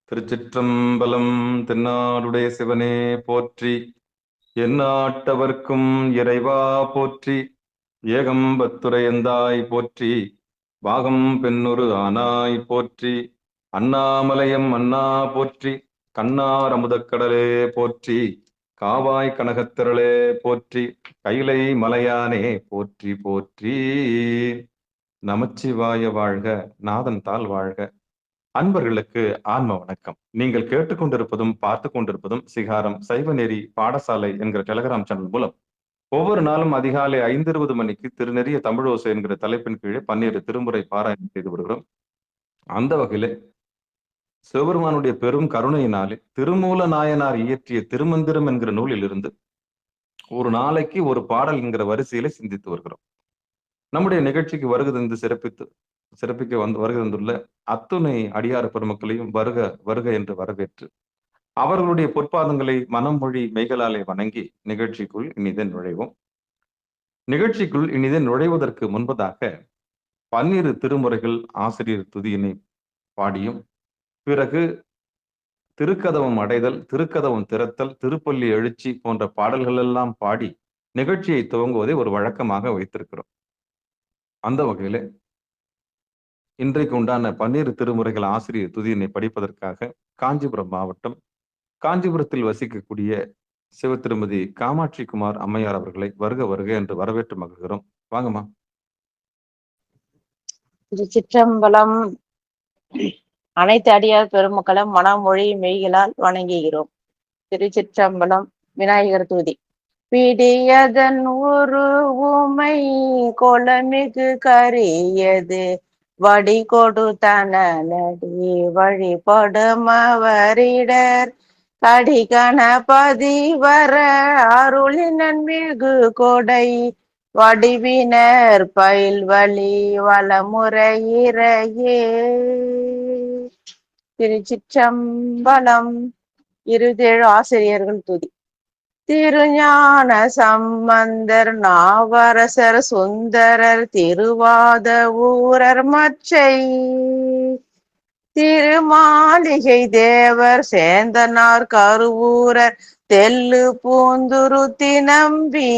திருச்சிற்றம்பலம். தென்னாடுடைய சிவனே போற்றி. எந்நாட்டவர்க்கும் இறைவா போற்றி. ஏகம்பத்துரையந்தாய் போற்றி. பாகம் பெண்ணுரு ஆனாய் போற்றி. அண்ணாமலையம் அண்ணா போற்றி. கண்ணார் அமுதக்கடலே போற்றி. காவாய் கனகத்திரளே போற்றி. கைலை மலையானே போற்றி போற்றி. நமச்சிவாய வாழ்க. நாதன் தாள் வாழ்க. அன்பர்களுக்கு ஆன்ம வணக்கம். நீங்கள் கேட்டுக்கொண்டிருப்பதும் பார்த்து கொண்டிருப்பதும் சிகாரம் சைவநெறி பாடசாலை என்கிற டெலிகிராம் சேனல் மூலம் ஒவ்வொரு நாளும் அதிகாலை 5:20 மணிக்கு திருநெறிய தமிழோசை என்கிற தலைப்பின் கீழே 12 திருமுறை பாராயணம் செய்து வருகிறோம். அந்த வகையில சிவபெருமானுடைய பெரும் கருணையினாலே திருமூல நாயனார் இயற்றிய திருமந்திரம் என்கிற நூலில் இருந்து ஒரு நாளைக்கு ஒரு பாடல் என்கிற வரிசையில சிந்தித்து வருகிறோம். நம்முடைய நிகழ்ச்சிக்கு சிறப்பிக்க வருகை தந்துள்ள அத்துணை அடியார பெருமக்களையும் வருக வருக என்று வரவேற்று அவர்களுடைய பொற்பாதங்களை மனம் மொழி மெய்களாலே வணங்கி நிகழ்ச்சிக்குள் இனிதே நுழைவதற்கு முன்பதாக 12 திருமுறைகள் ஆசிரியர் துதியினை பாடியும், பிறகு திருக்கதவம் அடைதல், திருக்கதவம் திறத்தல், திருப்பள்ளி எழுச்சி போன்ற பாடல்கள் எல்லாம் பாடி நிகழ்ச்சியை துவங்குவதை ஒரு வழக்கமாக வைத்திருக்கிறோம். அந்த வகையில இன்றைக்கு உண்டான 12 திருமுறைகள் ஆசிரியர் துதியினை படிப்பதற்காக காஞ்சிபுரம் மாவட்டம் காஞ்சிபுரத்தில் வசிக்கக்கூடிய சிவ திருமதி காமாட்சி குமார் அம்மையார் அவர்களை வருக வருக என்று வரவேற்று மகிழ்கிறோம். வாங்கம்மா. திருச்சிற்றம்பலம். அனைத்து அடியார் பெருமக்களும் மனமொழி மெய்களால் வணங்குகிறோம். திருச்சிற்றம்பலம். விநாயகர் தூதி. பிடியதன் ஒரு உமை கொலமிகு கரியது வடி கொடுத்தனடி வழிபடுமவரிடர் கடி கணபதி வர அருளினன் மிகு கொடை வடிவினர் பயில் வழி வளமுறையிறையே. திருச்சிற்றம்பலம். 27 ஆசிரியர்கள் துதி. திருஞான சம்பந்தர், நாவரசர், சுந்தரர், திருவாத ஊரர், மற்றை திருமாளிகை தேவர், சேந்தனார், கருவூரர், தெல்லு பூந்துருத்தி நம்பி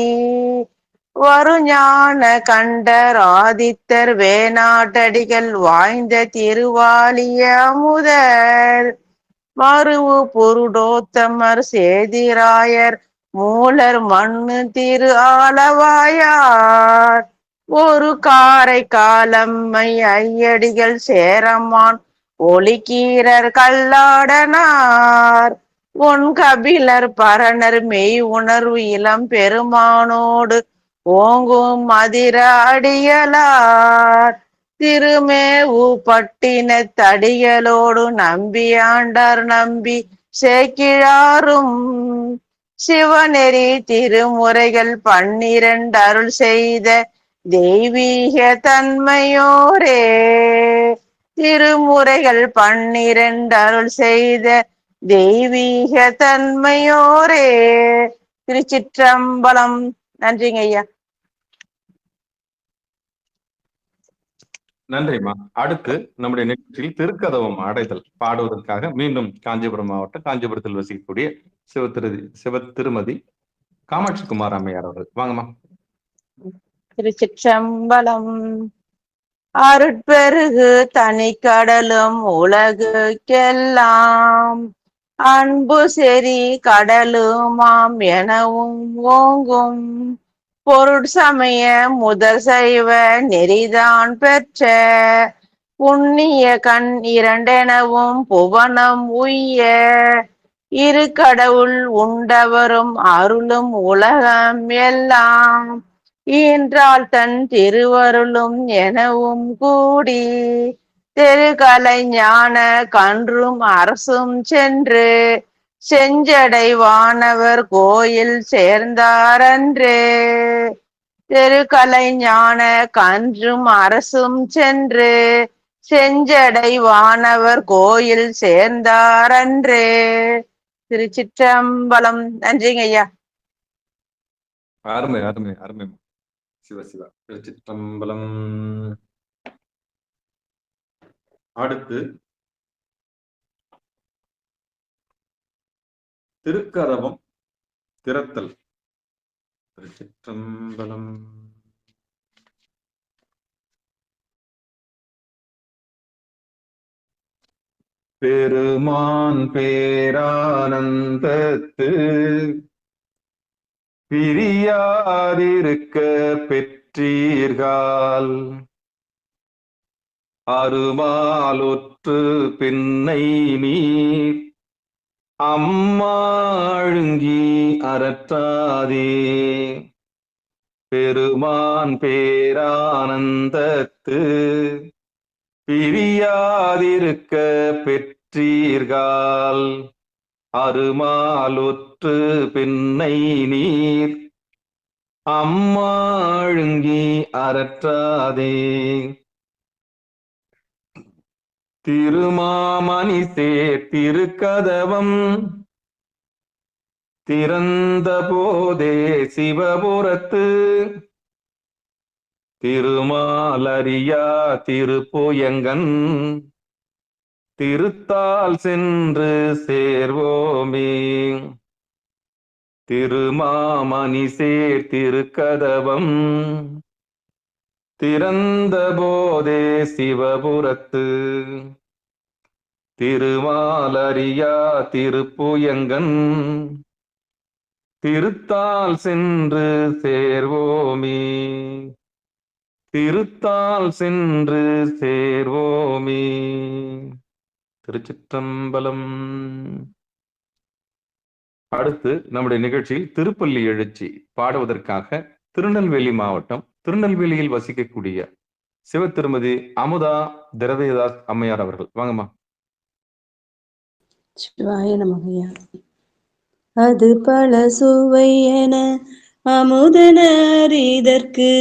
வருஞான கண்டர், ஆதித்தர், வேணாட்டடிகள், வாய்ந்த திருவாலிய முதல் மருவு புருடோத்தமர், சேதிராயர், மூலர், மண்ணு திரு ஆலவாயார், ஒரு காரை காலம்மை ஐயடிகள், சேரமான், ஒளிக்கீரர், கல்லாடனார், ஒன் கபிலர், பரணர், மெய் உணர்வு இளம் பெருமானோடு ஓங்கும் மதிர அடிகளார், திருமேவு பட்டின தடிகளோடு நம்பியாண்டார், நம்பி சேக்கிழாரும், சிவநெறி திருமுறைகள் 12 அருள் செய்த தெய்வீக தன்மையோரே. திருமுறைகள் 12 அருள் செய்த தெய்வீக தன்மையோரே. திருச்சிற்றம்பலம். நன்றிங்க ஐயா. நன்றிம்மா. அடுத்து நம்முடைய நிகழ்ச்சியில் திருக்கதவம் அடைதல் பாடுவதற்காக மீண்டும் காஞ்சிபுரம் மாவட்டம் காஞ்சிபுரத்தில் வசிக்கக்கூடிய சிவ திருமதி காமாட்சி குமார் அம்மையார் அவர்கள். வாங்கம்மா. திருச்சிற்றம்பலம். அருட்பெருகு தனிக்கடலும் உலகுக்கெல்லாம் அன்பு செறி கடலுமாம் எனவும் ஓங்கும் பொருட்சமய முதல் சைவ நெறிதான் பெற்ற புண்ணிய கண் இரண்டெனவும் புவனம் உய்ய இரு கடவுள் உண்டவரும் அருளும் உலகம் எல்லாம் ஈன்றால் தன் திருவருளும் எனவும் கூடி தெருகலை ஞான கன்றும் அரசும் சென்று செஞ்சடை வானவர் கோயில் சேர்ந்தாரன்றே. தெருகலை ஞான கன்றும் அரசும் சென்று செஞ்சடை வானவர் கோயில் சேர்ந்தாரன்றே. திருச்சிற்றம்பலம். நன்றிங்க ஐயா. அருமை அருமை அருமை. சிவ சிவா. திருச்சிற்றம்பலம். அடுத்து திருக்கரவம் திறத்தல். திருச்சிற்றம்பலம். பெருமான் பேரானந்தத்து பிரியாதிருக்க பெற்றீர்கள் அருமாலொற்று பின்னை நீர் அம்மாழுங்கி அறற்றாதே. பெருமான் பேரானந்தத்து பிரியாதிருக்க பெற்றீர்கள் அருமாலொற்று பின்னை நீர் அம்மாழுங்கி அறற்றாதே. திருமாமணிசே திருக்கதவம் திறந்த போதே சிவபுரத்து திருமாலரியா திருப்புயங்கன் திருத்தால் சென்று சேர்வோமே. திருமாமணிசே திருக்கதவம் திறந்த போதே சிவபுரத்து திருமாலரியா திருப்புயங்கன் திருத்தால் சென்று சேர்வோமே. திருத்தால் சென்று சேர்வோமே. திருச்சிற்றம்பலம். அடுத்து நம்முடைய நிகழ்ச்சியில் திருப்பள்ளி எழுச்சி பாடுவதற்காக திருநெல்வேலி மாவட்டம் திருநெல்வேலியில் வசிக்கக்கூடிய சிவ திருமதி அமுதா திரவியதாஸ் அம்மையார் அவர்கள். வாங்கம்மா. சிவாய நமகையா. அது பல சுவையென அமுதன அரிதற்கு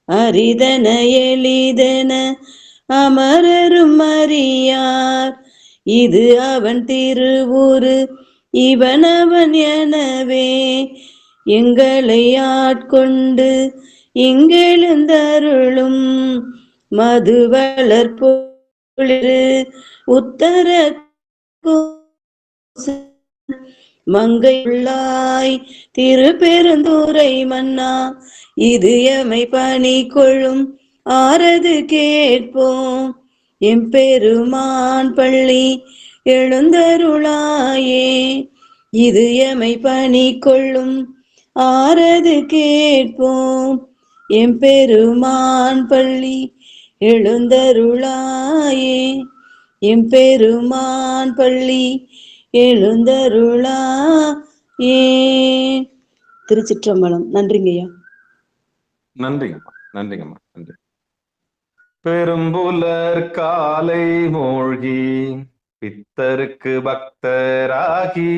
அரிதன எளிதென அமரரும் அறியார். இது அவன் திருவுரு இவன் அவன் எனவே எங்களை ஆட்கொண்டு இங்கெழுந்தருளும் மது வளர்ப்பொழிறு உத்தர மங்கையுள்ளாய் திருப்பெருந்துறை மன்னா. இது எமை பணி கொள்ளும் ஆரது கேட்போம் எம்பெருமான் பள்ளி எழுந்தருளாயே. இது எமை பணி கொள்ளும் ஆரது கேட்போம் எம்பெருமான் பள்ளி எழுந்தருளாயே. எம்பெருமான் பள்ளி எழுந்தருளாயே. திருச்சிற்றம்பலம். நன்றிங்கய்யா. நன்றிங்கம்மா. நன்றிங்கம்மா. நன்றி. பெரும்புலர் காலை மூழ்கி பித்தருக்கு பக்தராகி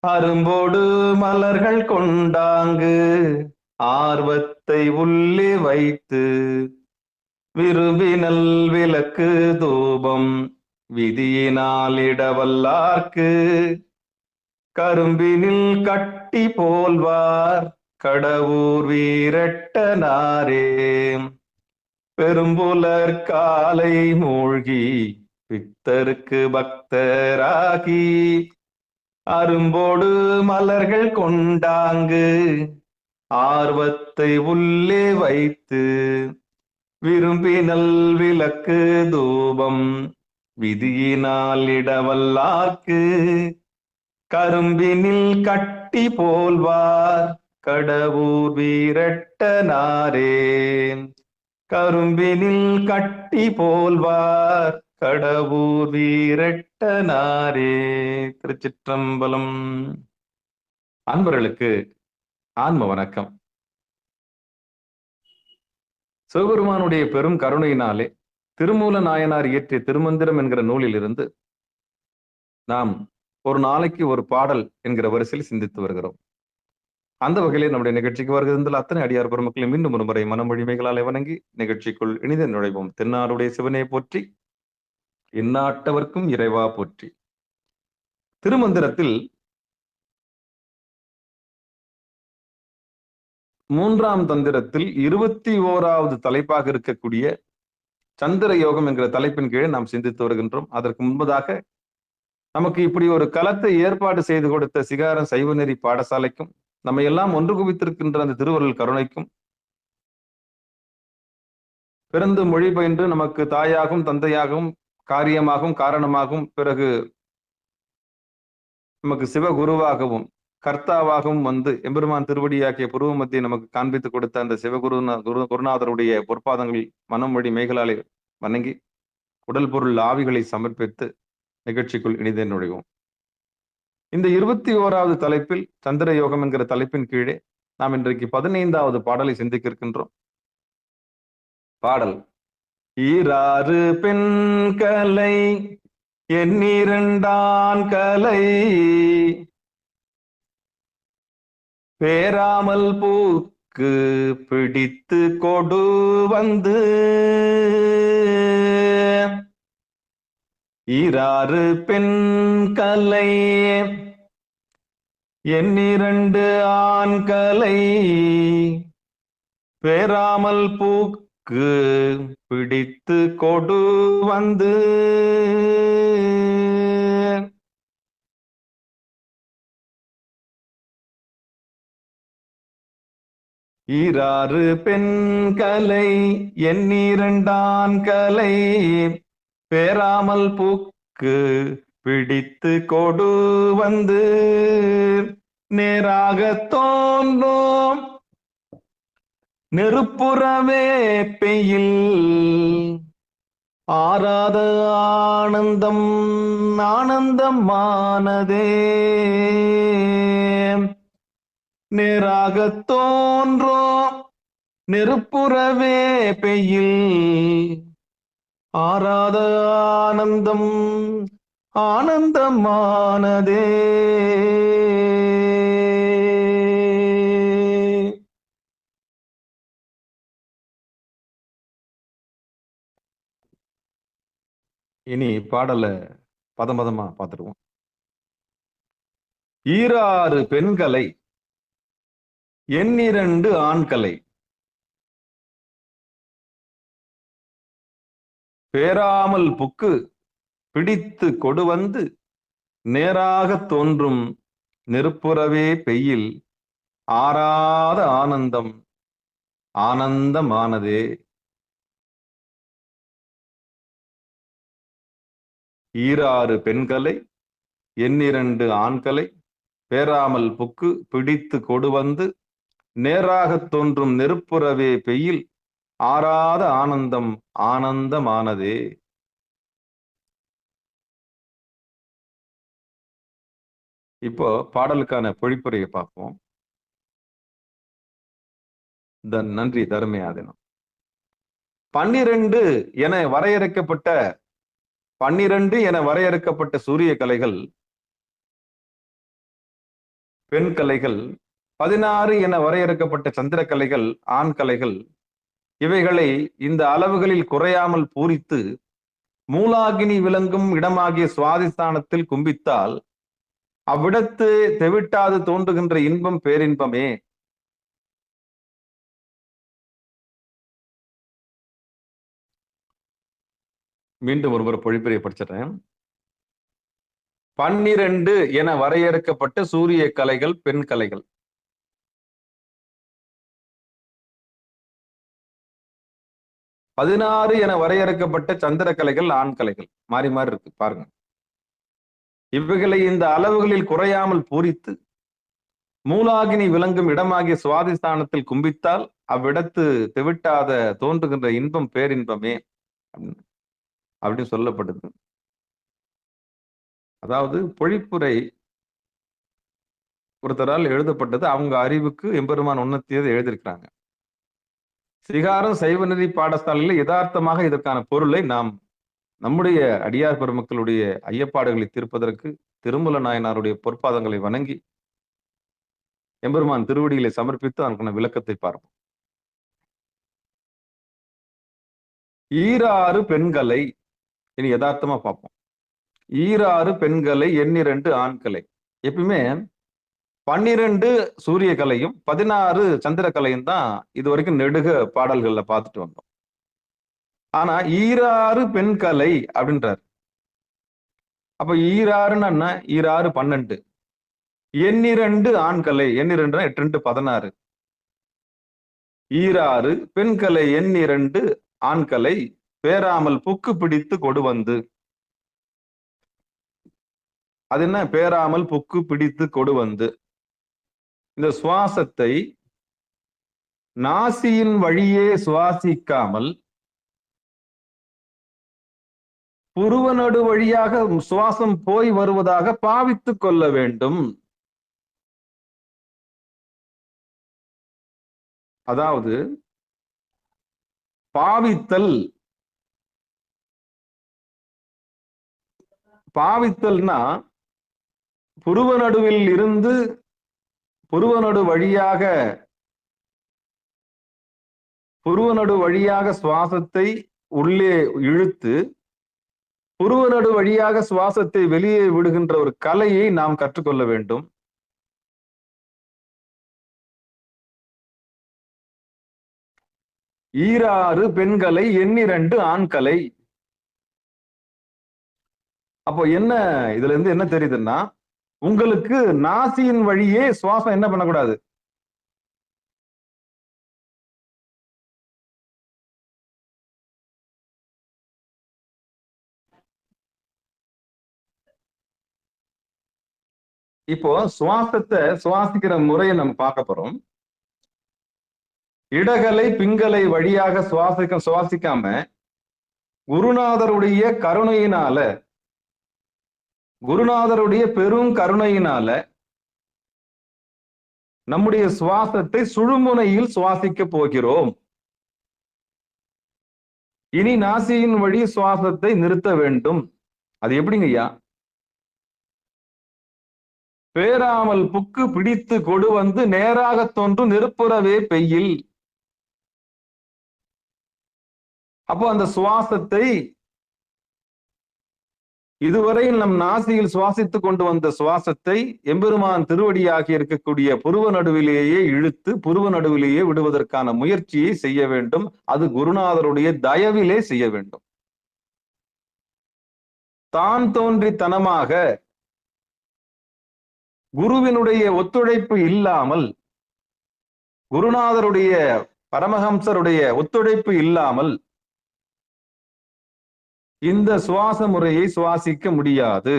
அரும்போடு மலர்கள் கொண்டாங்கு ஆர்வத்தை உள்ளே வைத்து விரும்பினல் விளக்கு தூபம் விதியினால் இடவல்லார்க்கு கரும்பினில் கட்டி போல்வார் கடவுர் வீரட்டனாரே. பெரும்புலர் காலை மூழ்கி பித்தருக்கு பக்தராகி அரும்போடு மலர்கள் கொண்டாங்கு ஆர்வத்தை உள்ளே வைத்து விரும்பினல் விளக்கு தூபம் விதியினால் இடவல்லார்க்கு கரும்பினில் கட்டி போல்வார் கடவுர் வீரட்டனாரே. கரும்பினில் கட்டி போல்வார் கடவுர் வீரட்டனாரே. திருச்சிற்றம்பலம். அன்பர்களுக்கு ஆன்ம வணக்கம். சிவபெருமானுடைய பெரும் கருணையினாலே திருமூல நாயனார் இயற்றிய திருமந்திரம் என்கிற நூலிலிருந்து நாம் ஒரு நாளைக்கு ஒரு பாடல் என்கிற வரிசையில் சிந்தித்து வருகிறோம். அந்த வகையிலே நம்முடைய நிகழ்ச்சிக்கு வருகின்ற அத்தனை அடியார் பெருமக்களை மீண்டும் ஒரு முறை மனமொழிமைகளாலே வணங்கி நிகழ்ச்சிக்குள் இனித நுழைவோம். தென்னாடுடைய சிவனை போற்றி, இந்நாட்டவர்க்கும் இறைவா போற்றி. திருமந்திரத்தில் 3ஆம் தந்திரத்தில் 21வது தலைப்பாக இருக்கக்கூடிய சந்திர யோகம் என்கிற தலைப்பின் கீழே நாம் சிந்தித்து வருகின்றோம். அதற்கு முன்பதாக நமக்கு இப்படி ஒரு களத்தை ஏற்பாடு செய்து கொடுத்த சிகாரம் சைவநெறி பாடசாலைக்கும் நம்ம எல்லாம் ஒன்று குவித்திருக்கின்ற அந்த திருவருள் கருணைக்கும் பிறந்து மொழி பயின்று நமக்கு தாயாகவும் தந்தையாகவும் காரியமாகவும் காரணமாகவும் பிறகு நமக்கு சிவகுருவாகவும் கர்த்தாவாகவும் வந்து எம்பெருமான் திருவடியாக்கிய புருவ மத்தியை நமக்கு காண்பித்து கொடுத்த அந்த குருநாதருடைய பொற்பாதங்களில் மனம் மொழி மெய்களாலே வணங்கி உடல் பொருள் ஆவிகளை சமர்ப்பித்து நிகழ்ச்சிக்குள் இனிதே நுழைவோம். இந்த 21வது தலைப்பில் சந்திர யோகம் என்கிற தலைப்பின் கீழே நாம் இன்றைக்கு 15வது பாடலை சிந்திக்க இருக்கின்றோம். பாடல்: ஈராறு பெண்களை எண்ணிரண்டான் கலை பேராமல் பூக்கு பிடித்து கொடு வந்து ஈராறு பெண்களை எண்ணிரண்டு ஆண்களை பேராமல் பூக்கு பிடித்து கொடு வந்து ஈராறு பெண்களை எண்ணிரண்டான்களை பேராமல் பூக்கு பிடித்து கொடு வந்து நேராக தோன்றும் நெருப்புறவே பெயில் ஆராத ஆனந்தம் ஆனந்தமானதே நேராக தோன்றும் நெருப்புறவே பெயில் ஆராத ஆனந்தம் ஆனந்தமானதே. இனி பாடலை பதமா பார்த்துருவோம். ஈராறு பெண்களை எண்ணிரண்டு ஆண்களை பேராமல் புக்கு பிடித்து கொடு வந்து நேராக தோன்றும் நெருப்புறவே பெய்யில் ஆராத ஆனந்தம் ஆனந்தமானதே. ஈராறு பெண்களை எண்ணிரண்டு ஆண்களை பேராமல் புக்கு பிடித்து கொடு வந்து நேராக தோன்றும் நெருப்புறவே பெய்யில் ஆராத ஆனந்தம் ஆனந்தமானதே. இப்போ பாடலுக்கான பொழிப்புரையை பார்ப்போம். நன்றி தர்மயாதனம். 12 என வரையறுக்கப்பட்ட சூரிய கலைகள் பெண் கலைகள், 16 என வரையறுக்கப்பட்ட சந்திர கலைகள் ஆண் கலைகள், இவைகளை இந்த அளவுகளில் குறையாமல் பூரித்து மூலாகினி விளங்கும் இடமாகிய சுவாதிஸ்தானத்தில் கும்பித்தால் அவ்விடத்து தெவிட்டாது தோன்றுகின்ற இன்பம் பேரின்பமே. மீண்டும் ஒருவர் பொழிப்புரையை படிச்சிடறேன். 12 என வரையறுக்கப்பட்ட சூரிய கலைகள் பெண் கலைகள், 16 என வரையறுக்கப்பட்ட சந்திர கலைகள் ஆண் கலைகள். மாறி மாறி இருக்கு பாருங்க. இவைகளை இந்த அளவுகளில் குறையாமல் பூரித்து மூலாகினி விளங்கும் இடமாகிய சுவாதிஸ்தானத்தில் கும்பித்தால் அவ்விடத்து தெவிட்டாத தோன்றுகின்ற இன்பம் பேரின்பமே அப்படின்னு சொல்லப்படுது. அதாவது பொழிப்புரை ஒருத்தரால் எழுதப்பட்டது, அவங்க அறிவுக்கு எம்பெருமான் உன்னத்தியதை எழுதியிருக்கிறாங்க. சிகாரம் சைவநெறி பாடசாலையில் யதார்த்தமாக இதற்கான பொருளை நாம் நம்முடைய அடியார் பெருமக்களுடைய ஐயப்பாடுகளை தீர்ப்பதற்கு திருமூல நாயனாருடைய பொற்பாதங்களை வணங்கி எம்பெருமான் திருவடிகளை சமர்ப்பித்து அதற்கான விளக்கத்தை பார்ப்போம். ஈராறு பெண்களை இனி யதார்த்தமா பார்ப்போம். ஈராறு பெண்களை எண்ணிரண்டு ஆண்களை. எப்பயுமே 12 சூரிய கலையும் 16 சந்திர கலையும் தான் இது வரைக்கும் நெடுக பாடல்கள்ல பார்த்துட்டு வந்தோம். ஆனா ஈராறு பெண் கலை அப்படின்றார். அப்ப ஈராறுன்னா என்ன? ஈராறு 12. எண்ணிரண்டு ஆண்களை, எண்ணிரண்டு 8 16. ஈராறு பெண்களை எண்ணிரண்டு ஆண்களை பேராமல் புக்கு பிடித்து கொடு வந்து. அது என்ன? பேராமல் புக்கு பிடித்து கொடு வந்து. இந்த சுவாசத்தை நாசியின் வழியே சுவாசிக்காமல் புருவநடு வழியாக சுவாசம் போய் வருவதாக பாவித்துக் கொள்ள வேண்டும். அதாவது பாவித்தல்னா புருவநடுவில் இருந்து புருவநடு வழியாக சுவாசத்தை உள்ளே இழுத்து புருவநடு வழியாக சுவாசத்தை வெளியே விடுகின்ற ஒரு கலையை நாம் கற்றுக்கொள்ள வேண்டும். ஈராறு பெண்களை எண்ணிரண்டு ஆண்களை. அப்போ என்ன இதுல இருந்து என்ன தெரியுதுன்னா, உங்களுக்கு நாசியின் வழியே சுவாசம் என்ன பண்ணக்கூடாது? இப்போ சுவாசத்தை சுவாசிக்கிற முறையை நம்ம பார்க்க போறோம். இடகலை பிங்கலை வழியாக சுவாசிக்காம குருநாதருடைய கருணையினால, குருநாதருடைய பெரும் கருணையினால நம்முடைய சுவாசத்தை சுழுமுனையில் சுவாசிக்க போகிறோம். இனி நாசியின் வழி சுவாசத்தை நிறுத்த வேண்டும். அது எப்படிங்க ஐயா? பேராமல் புக்கு பிடித்து கொடு வந்து நேராக தோன்று நெருப்புறவே பெய்யில். அப்போ அந்த சுவாசத்தை இதுவரையில் நம் நாசியில் சுவாசித்துக் கொண்டு வந்த சுவாசத்தை எம்பெருமான் திருவடியாகி இருக்கக்கூடிய புருவ நடுவிலேயே இழுத்து புருவ நடுவிலேயே விடுவதற்கான முயற்சியை செய்ய வேண்டும். அது குருநாதருடைய தயவிலே செய்ய வேண்டும். தான் தோன்றித்தனமாக குருவினுடைய ஒத்துழைப்பு இல்லாமல், குருநாதருடைய பரமஹம்சருடைய ஒத்துழைப்பு இல்லாமல் இந்த சுவாச முறையை சுவாசிக்க முடியாது.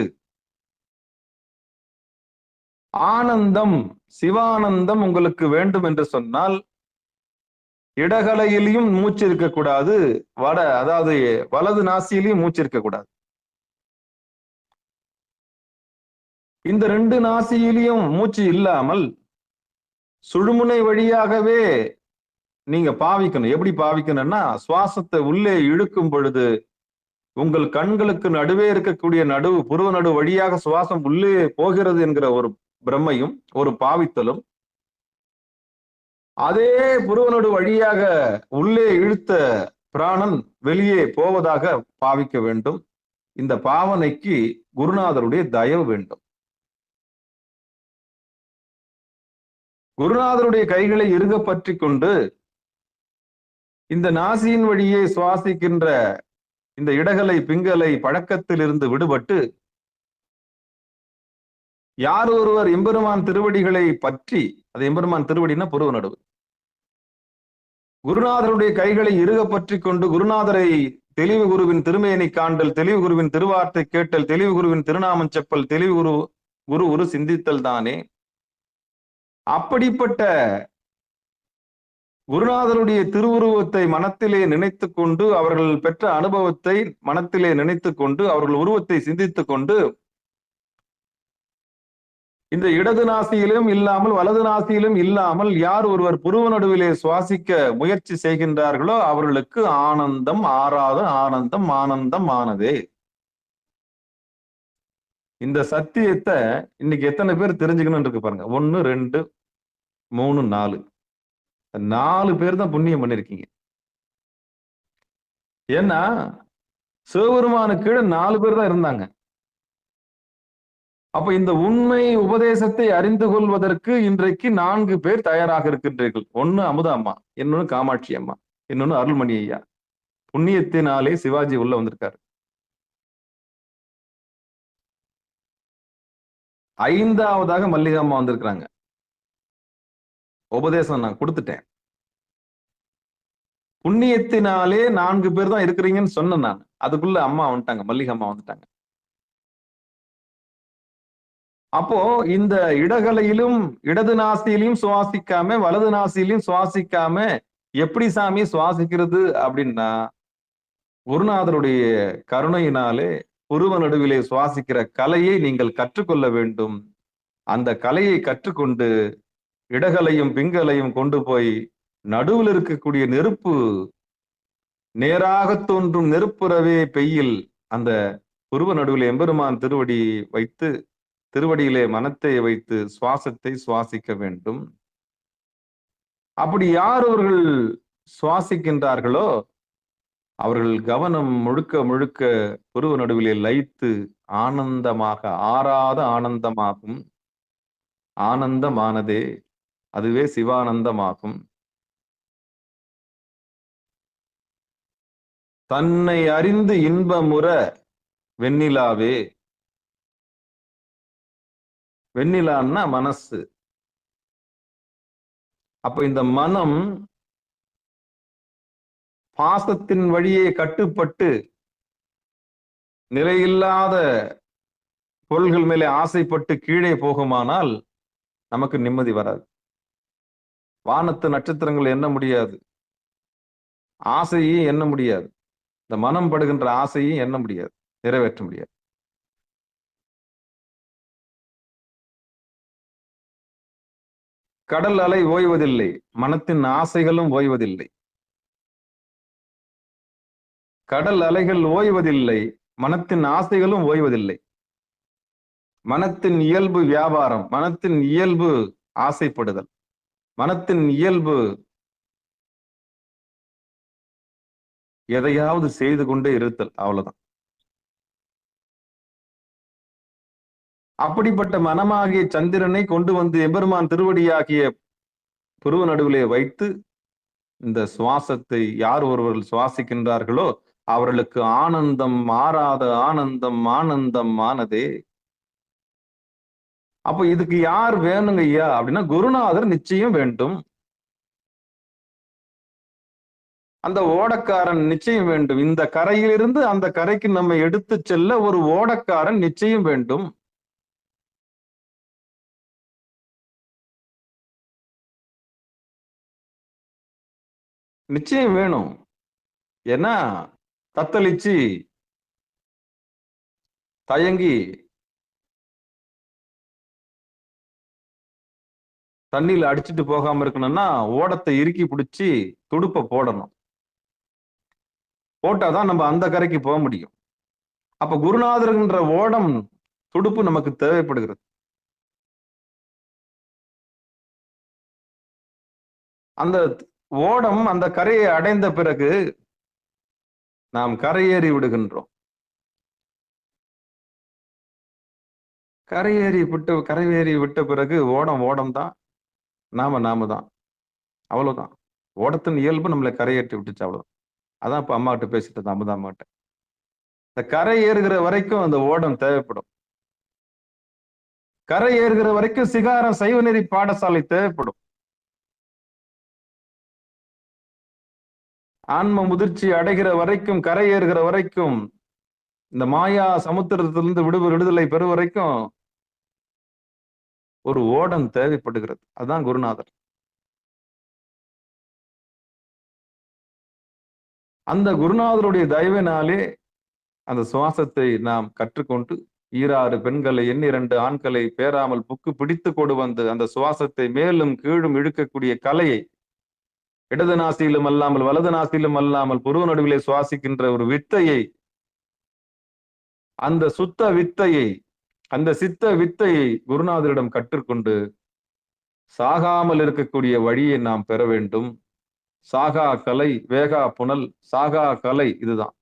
ஆனந்தம், சிவானந்தம் உங்களுக்கு வேண்டும் என்று சொன்னால் இடகலையிலையும் மூச்சு இருக்கக்கூடாது, அதாவது வலது நாசியிலையும் மூச்சு இருக்கக்கூடாது. இந்த 2 நாசியிலையும் மூச்சு இல்லாமல் சுழுமுனை வழியாகவே நீங்க பாவிக்கணும். எப்படி பாவிக்கணும்னா, சுவாசத்தை உள்ளே இழுக்கும் பொழுது உங்கள் கண்களுக்கு நடுவே இருக்கக்கூடிய புருவ நடு வழியாக சுவாசம் உள்ளே போகிறது என்கிற ஒரு பிரம்மையும் ஒரு பாவித்தலும், அதே புருவ நடு வழியாக உள்ளே இழுத்த பிராணன் வெளியே போவதாக பாவிக்க வேண்டும். இந்த பாவனைக்கு குருநாதருடைய தயவு வேண்டும். குருநாதருடைய கைகளை இறுக பற்றி கொண்டு இந்த நாசியின் வழியே சுவாசிக்கின்ற இந்த இடகலை பிங்கலை பழக்கத்தில் இருந்து விடுபட்டு யார் ஒருவர் எம்பெருமான் திருவடிகளை பற்றி, அது எம்பெருமான் திருவடினா புருவ நடுவு, குருநாதருடைய கைகளை இறுக பற்றி கொண்டு குருநாதரை தெளிவு குருவின் திருமேனி காண்டல், தெளிவு குருவின் திருவார்த்தை கேட்டல், தெளிவு குருவின் திருநாமம் செப்பல், தெளிவு குரு சிந்தித்தல் தானே. அப்படிப்பட்ட குருநாதருடைய திருவுருவத்தை மனத்திலே நினைத்து கொண்டு, அவர்கள் பெற்ற அனுபவத்தை மனத்திலே நினைத்து கொண்டு, அவர்கள் உருவத்தை சிந்தித்துக் கொண்டு, இந்த இடது நாசியிலும் இல்லாமல் வலது நாசியிலும் இல்லாமல் யார் ஒருவர் புருவ நடுவிலே சுவாசிக்க முயற்சி செய்கின்றார்களோ அவர்களுக்கு ஆனந்தம் ஆறாத ஆனந்தம் ஆனந்தம் ஆனதே. இந்த சத்தியத்தை இன்னைக்கு எத்தனை பேர் தெரிஞ்சுக்கணும் இருக்கு பாருங்க. 1 2 3 4 4 பேர் தான் புண்ணியம் பண்ணிருக்கீங்க. ஏன்னா சிவபெருமானுக்கு கீழே 4 பேர் தான் இருந்தாங்க. அப்ப இந்த உண்மை உபதேசத்தை அறிந்து கொள்வதற்கு இன்றைக்கு 4 பேர் தயாராக இருக்கின்றீர்கள். 1 அமுதா அம்மா, இன்னொன்னு காமாட்சி அம்மா, இன்னொன்னு அருள்மணி ஐயா. புண்ணியத்தினாலே சிவாஜி உள்ள வந்திருக்காரு. 5ஆவதாக மல்லிகாம்மா வந்திருக்கிறாங்க. உபதேசம் நான் கொடுத்துட்டேன். புண்ணியத்தினாலே 4 பேர் தான் இருக்கிறீங்கன்னு சொன்னேன் நான். அதுக்குள்ள அம்மா வந்துட்டாங்க, மல்லிகாம்மா வந்துட்டாங்க. அப்போ இந்த இடகலையிலும் இடது நாசியிலையும் சுவாசிக்காம வலது நாசியிலையும் சுவாசிக்காம எப்படி சாமி சுவாசிக்கிறது அப்படின்னா, குருநாதருடைய கருணையினாலே புருவ நடுவிலே சுவாசிக்கிற கலையை நீங்கள் கற்றுக்கொள்ள வேண்டும். அந்த கலையை கற்றுக்கொண்டு இடகலையும் பிங்கலையும் கொண்டு போய் நடுவில் இருக்கக்கூடிய நெருப்பு, நேராக தோன்றும் நெருப்புறவே பெய்யில் அந்த புருவ நடுவில் எம்பெருமான் திருவடி வைத்து, திருவடியிலே மனத்தை வைத்து சுவாசத்தை சுவாசிக்க வேண்டும். அப்படி யார் அவர்கள் சுவாசிக்கின்றார்களோ அவர்கள் கவனம் முழுக்க முழுக்க புருவ நடுவிலே லயித்து ஆனந்தமாக, ஆறாத ஆனந்தமாகும். ஆனந்தமானதே அதுவே சிவானந்தமாகும். தன்னை அறிந்து இன்பமுற வெண்ணிலாவே. வெண்ணிலான்னா மனசு. அப்ப இந்த மனம் பாசத்தின் வழியே கட்டுப்பட்டு நிலையில்லாத பொருள்கள் மேலே ஆசைப்பட்டு கீழே போகுமானால் நமக்கு நிம்மதி வராது. வானத்து நட்சத்திரங்கள் எண்ண முடியாது, ஆசையும் எண்ண முடியாது, இந்த மனம் படுகின்ற ஆசையும் எண்ண முடியாது, நிறைவேற்ற முடியாது. கடல் அலை ஓய்வதில்லை, மனத்தின் ஆசைகளும் ஓய்வதில்லை. கடல் அலைகள் ஓய்வதில்லை, மனத்தின் ஆசைகளும் ஓய்வதில்லை. மனத்தின் இயல்பு வியாபாரம், மனத்தின் இயல்பு ஆசைப்படுதல், மனத்தின் இயல்பு எதையாவது செய்து கொண்டே இருத்தல், அவ்வளவுதான். அப்படிப்பட்ட மனமாகிய சந்திரனை கொண்டு வந்து எம்பெருமான் திருவடியாகிய புருவ நடுவிலே வைத்து இந்த சுவாசத்தை யார் ஒருவர்கள் சுவாசிக்கின்றார்களோ அவர்களுக்கு ஆனந்தம், மாறாத ஆனந்தம், ஆனந்தம் ஆனதே. அப்ப இதுக்கு யார் வேணுங்க ஐயா அப்படின்னா குருநாதர் நிச்சயம் வேண்டும். அந்த ஓடக்காரன் நிச்சயம் வேண்டும். இந்த கரையிலிருந்து அந்த கரைக்கு நம்ம எடுத்து செல்ல ஒரு ஓடக்காரன் நிச்சயம் வேண்டும். நிச்சயம் வேணும். ஏன்னா தத்தளிச்சு தயங்கி தண்ணியில அடிச்சுட்டு போகாம இருக்கணும்னா ஓடத்தை இறுக்கி பிடிச்சி துடுப்பை போடணும். போட்டாதான் நம்ம அந்த கரைக்கு போக முடியும். அப்ப குருநாதர்ன்ற ஓடம் துடுப்பு நமக்கு தேவைப்படுகிறது. அந்த ஓடம் அந்த கரையை அடைந்த பிறகு நாம் கரையேறி விடுகின்றோம். கரையேறி விட்ட பிறகு ஓடம் தான், நாம தான், அவ்வளவுதான். ஓடத்தின் இயல்பு நம்மளை கரையேற்றி விட்டுச்சு, அவ்வளவுதான். அதான் இப்ப அம்மா கிட்ட பேசிட்டு அமுதா அம்மா கிட்ட, இந்த கரை ஏறுகிற வரைக்கும் அந்த ஓடம் தேவைப்படும். கரை ஏறுகிற வரைக்கும் சிகாரம் சைவநெறி பாடசாலை தேவைப்படும். ஆன்ம முதிர்ச்சி அடைகிற வரைக்கும், கரை ஏறுகிற வரைக்கும், இந்த மாயா சமுத்திரத்திலிருந்து விடுதலை பெறும் வரைக்கும் ஒரு ஓடம் தேவைப்படுகிறது. அதுதான் குருநாதர். அந்த குருநாதருடைய தயவினாலே அந்த சுவாசத்தை நாம் கற்றுக்கொண்டு 6 பெண்களை 2 ஆண்களை பேராமல் புக்கு பிடித்து கொண்டு வந்து அந்த சுவாசத்தை மேலும் கீழும் இழுக்கக்கூடிய கலையை, இடது நாசியிலும் அல்லாமல் வலது நாசியிலும் அல்லாமல் புருவ நடுவிலே சுவாசிக்கின்ற ஒரு வித்தையை, அந்த சுத்த வித்தையை, அந்த சித்த வித்தையை குருநாதரிடம் கற்றுக்கொண்டு சாகாமல் இருக்கக்கூடிய வழியை நாம் பெற வேண்டும். சாகா கலை, வேகா புனல், சாகா கலை இதுதான்.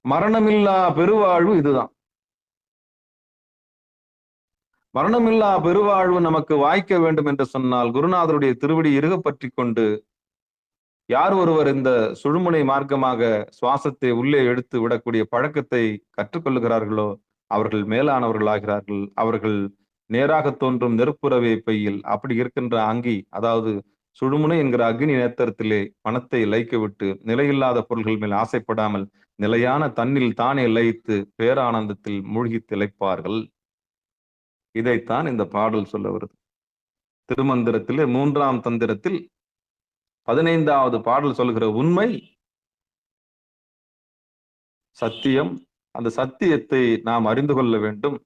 மரணமில்லா பெருவாழ்வு இதுதான். மரணமில்லா பெருவாழ்வு நமக்கு வாய்க்க வேண்டும் என்று சொன்னால் குருநாதருடைய திருவடி இறுக பற்றி கொண்டு யார் ஒருவர் இந்த சுழுமுனை மார்க்கமாக சுவாசத்தை உள்ளே எடுத்து விடக்கூடிய பழக்கத்தை கற்றுக்கொள்ளுகிறார்களோ அவர்கள் மேலானவர்களாகிறார்கள். அவர்கள் நேராக தோன்றும் நெருப்புறவே பையில் அப்படி இருக்கின்ற அங்கி, அதாவது சுழுமுனை என்கிற அக்னி நேத்திரத்திலே மனத்தை லயிக்க விட்டு நிலையில்லாத பொருள்கள் மேல் ஆசைப்படாமல் நிலையான தன்னில் தானே லயித்து பேரானந்தத்தில் மூழ்கி திளைப்பார்கள். இதைத்தான் இந்த பாடல் சொல்ல வருது. திருமந்திரத்திலே 3ஆம் தந்திரத்தில் 15வது பாடல் சொல்கிற உண்மை சத்தியம். அந்த சத்தியத்தை நாம் அறிந்து கொள்ள வேண்டும்.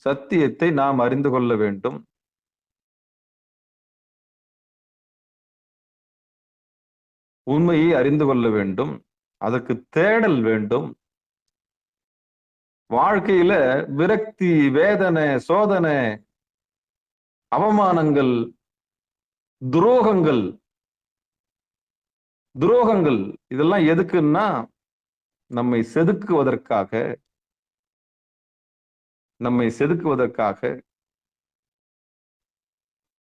சத்தியத்தை நாம் அறிந்து கொள்ள வேண்டும். உண்மையை அறிந்து கொள்ள வேண்டும். அதற்கு தேடல் வேண்டும். வாழ்க்கையில விரக்தி, வேதனை, சோதனை, அவமானங்கள், துரோகங்கள் இதெல்லாம் எதுக்குன்னா நம்மை செதுக்குவதற்காக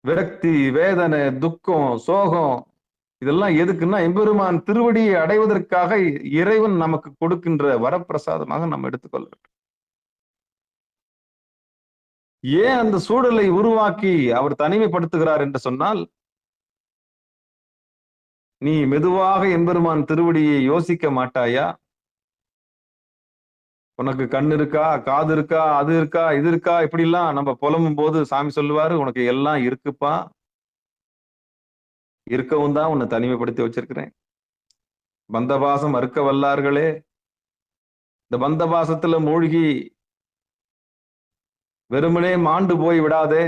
விரக்தி, வேதனை, துக்கம், சோகம் இதெல்லாம் எதுக்குன்னா எம்பெருமான் திருவடியை அடைவதற்காக இறைவன் நமக்கு கொடுக்கின்ற வரப்பிரசாதமாக நம்ம எடுத்துக்கொள்ள வேண்டும். ஏன் அந்த சூழலை உருவாக்கி அவர் தனிமைப்படுத்துகிறார் என்று சொன்னால், நீ மெதுவாக எம்பெருமான் திருவடியை யோசிக்க மாட்டாயா? உனக்கு கண் இருக்கா, காது இருக்கா, அது இருக்கா, இது இருக்கா, இப்படிலாம் நம்ம புலம்பும் போது சாமி சொல்லுவாரு, உனக்கு எல்லாம் இருக்குப்பா, இருக்கவும் தான் உன்னை தனிமைப்படுத்தி வச்சிருக்கிறேன். பந்தபாசம் அறுக்க வல்லார்களே, இந்த பந்தபாசத்துல மூழ்கி வெறுமனே மாண்டு போயிடாதே.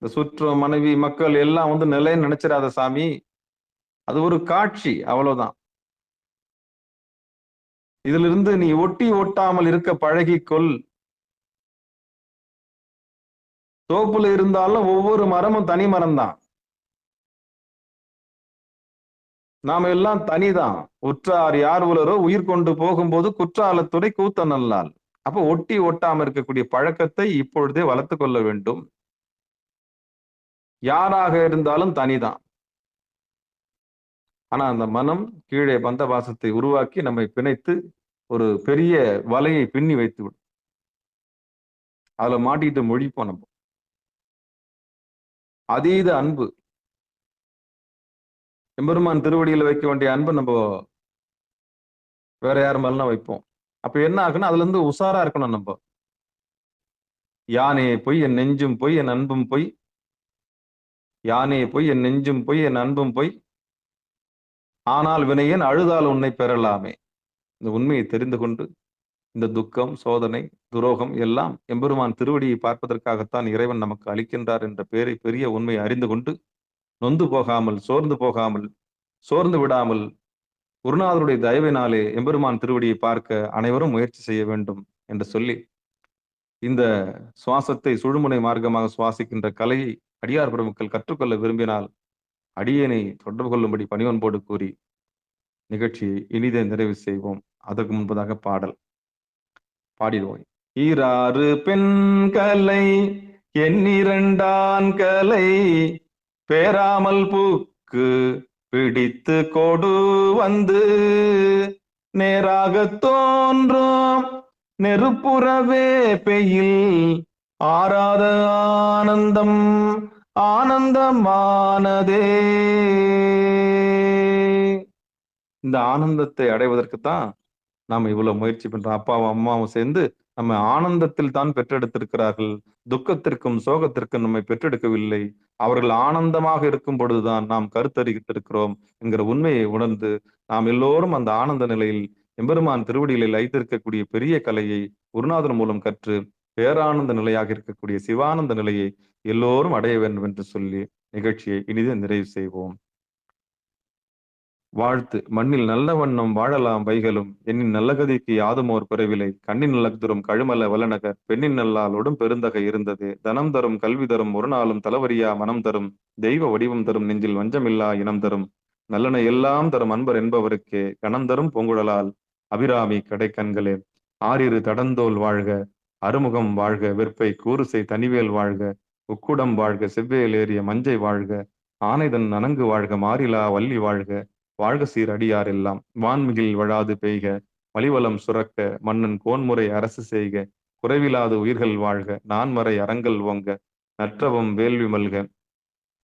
இந்த சுற்றம், மனைவி, மக்கள் எல்லாம் நிலைன்னு நினைச்சிடாத சாமி. அது ஒரு காட்சி, அவ்வளவுதான். இதிலிருந்து நீ ஒட்டாமல் இருக்க பழகிக்கொள். தோப்புல இருந்தாலும் ஒவ்வொரு மரமும் தனி மரம் தான். நாம எல்லாம் தனிதான். உற்றார் யார் உலரோ உயிர் கொண்டு போகும்போது குற்றாலத்துறை கூத்த நல்லால். அப்ப ஒட்டாம இருக்கக்கூடிய பழக்கத்தை இப்பொழுதே வளர்த்து கொள்ள வேண்டும். யாராக இருந்தாலும் தனிதான். ஆனா அந்த மனம் கீழே பந்தபாசத்தை உருவாக்கி நம்மை பிணைத்து ஒரு பெரிய வலையை பின்னி வைத்து விடும். அதுல மாட்டிட்டு மொழிப்போம் நம்ம. அதீத அன்பு, எம்பெருமான் திருவடியில வைக்க வேண்டிய அன்பு நம்ம வேற யார் மேலாம் வைப்போம். அப்ப என்ன ஆகுன்னா அதுல இருந்து உஷாரா இருக்கணும் நம்ம. யானே பொய் என் நெஞ்சும் பொய் என் அன்பும் பொய், யானே பொய் என் நெஞ்சும் பொய் என் அன்பும் பொய், ஆனால் வினையேன் அழுதால் உன்னை பெறலாமே. இந்த உண்மையை தெரிந்து கொண்டு இந்த துக்கம், சோதனை, துரோகம் எல்லாம் எம்பெருமான் திருவடியை பார்ப்பதற்காகத்தான் இறைவன் நமக்கு அளிக்கின்றார் என்ற பெரிய உண்மையை அறிந்து கொண்டு நொந்து போகாமல், சோர்ந்து விடாமல் குருநாதருடைய தயவினாலே எம்பெருமான் திருவடியை பார்க்க அனைவரும் முயற்சி செய்ய வேண்டும் என்று சொல்லி, இந்த சுவாசத்தை சுழுமுனை மார்க்கமாக சுவாசிக்கின்ற கலையை அடியார் பெருமக்கள் கற்றுக்கொள்ள விரும்பினால் அடியேனை தொடர்பு கொள்ளும்படி பணிவன்போடு கூறி நிகழ்ச்சியை இனிதே நிறைவு செய்வோம். அதற்கு முன்பதாக பாடிடுவோம். ஈராறு பெண் கலை எண்ணிரண்டான் கலை பேராமல் பூக்கு பிடித்து கொடு வந்து நேராக தோன்றும் நெருப்புறவே பெயில் ஆராத ஆனந்தமானதே. இந்த ஆனந்தத்தை அடைவதற்குத்தான் நாம இவ்வளவு முயற்சி பண்றோம். அப்பாவும் அம்மாவும் சேர்ந்து நம்ம ஆனந்தத்தில் தான் பெற்றெடுத்திருக்கிறார்கள். துக்கத்திற்கும் சோகத்திற்கும் நம்மை பெற்றெடுக்கவில்லை. அவர்கள் ஆனந்தமாக இருக்கும் பொழுதுதான் நாம் கருத்தறிவித்திருக்கிறோம் என்கிற உண்மையை உணர்ந்து நாம் எல்லோரும் அந்த ஆனந்த நிலையில் எம்பெருமான் திருவடிகளில் வைத்திருக்கக்கூடிய பெரிய கலையை குருநாதன் மூலம் கற்று பேரானந்த நிலையாக இருக்கக்கூடிய சிவானந்த நிலையை எல்லோரும் அடைய வேண்டும் என்று சொல்லி நிகழ்ச்சியை இனிதே நிறைவு செய்வோம். வாழ்த்து. மண்ணில் நல்ல வண்ணம் வாழலாம் வைகளும் என்னின் நல்ல கதிக்கு யாதுமோர் குறைவிலை கண்ணின் நல்லதுரும் கழுமல வல்லநகர் பெண்ணின் நல்லாலோடும் பெருந்தகை இருந்தது தனம் தரும் கல்வி தரும் ஒரு நாளும் தலவரியா மனம் தரும் தெய்வ வடிவம் தரும் நெஞ்சில் வஞ்சமில்லா இனம் தரும் நல்லன எல்லாம் தரும் அன்பர் என்பவருக்கே கணம் தரும் பொங்குழலால் அபிராமி கடைக்கண்களே ஆறிரு தடந்தோல் வாழ்க அறுமுகம் வாழ்க வெற்பை கூறுசை தனிவேல் வாழ்க உக்குடம் வாழ்க செவ்வேல் ஏறிய மஞ்சை வாழ்க ஆனைதன் நனங்கு வாழ்க மாறிலா வள்ளி வாழ்க வாழ்க சீர் அடியார் எல்லாம் வான்மிகில் வழாது பெய்க வலிவலம் சுரக்க மன்னன் கோன்முறை அரசு செய்க குறைவிலாது உயிர்கள் வாழ்க நான்மறை அறங்கள் ஓங்க நற்றவம் வேள்வி மல்க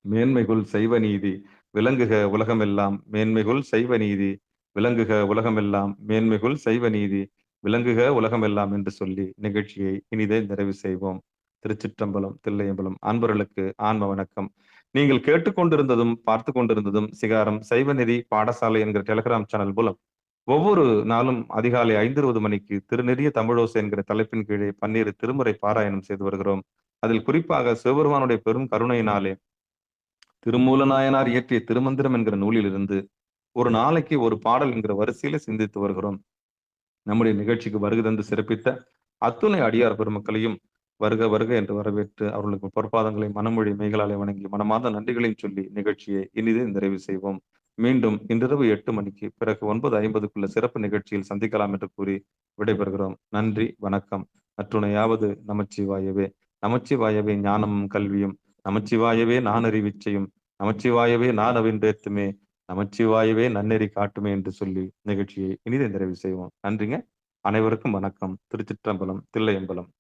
மேன்மைகுள் செய்வ நீதி விளங்குக உலகமெல்லாம் மேன்மைகுள் செய்வ நீதி விளங்குக உலகமெல்லாம் மேன்மைகுள் செய்வ நீதி விளங்குக உலகமெல்லாம் என்று சொல்லி நிகழ்ச்சியை இனிதே நிறைவு செய்வோம். திருச்சிற்றம்பலம், தில்லையம்பலம். அன்பர்களுக்கு ஆன்ம வணக்கம். நீங்கள் கேட்டுக்கொண்டிருந்ததும் பார்த்து கொண்டிருந்ததும் சிகாரம் சைவநெறி பாடசாலை என்கிற டெலிகிராம் சேனல் மூலம் ஒவ்வொரு நாளும் அதிகாலை 5:20 மணிக்கு திருநெறிய தமிழோசை என்கிற தலைப்பின் கீழே 12 திருமுறை பாராயணம் செய்து வருகிறோம். அதில் குறிப்பாக சிவபெருமானுடைய பெரும் கருணையினாலே திருமூலநாயனார் இயற்றிய திருமந்திரம் என்கிற நூலிலிருந்து ஒரு நாளைக்கு ஒரு பாடல் என்கிற வரிசையில சிந்தித்து வருகிறோம். நம்முடைய நிகழ்ச்சிக்கு வருகை தந்து சிறப்பித்த அத்துணை அடியார் பெருமக்களையும் வருக வருக என்று வரவேற்று அவர்களுக்கு பொற்பாதங்களை மனமொழி மெய்களாலே வணங்கி மனமார்ந்த நன்றிகளையும் சொல்லி நிகழ்ச்சியை இனிதே நிறைவு செய்வோம். மீண்டும் இன்றிரவு 8 மணிக்கு பிறகு 9:50 சிறப்பு நிகழ்ச்சியில் சந்திக்கலாம் என்று கூறி விடைபெறுகிறோம். நன்றி, வணக்கம். அத்துணையாவது நமச்சிவாயவே. நமச்சிவாயவே ஞானமும் கல்வியும், நமச்சிவாயவே நான் அறிவிச்சையும், நமச்சிவாயவே நான் அவின்றேத்துமே, நமச்சிவாயவே நன்னெறி காட்டுமே என்று சொல்லி நிகழ்ச்சியை இனிதே நிறைவு செய்வோம். நன்றிங்க. அனைவருக்கும் வணக்கம். திருச்சிற்றம்பலம், தில்லையம்பலம்.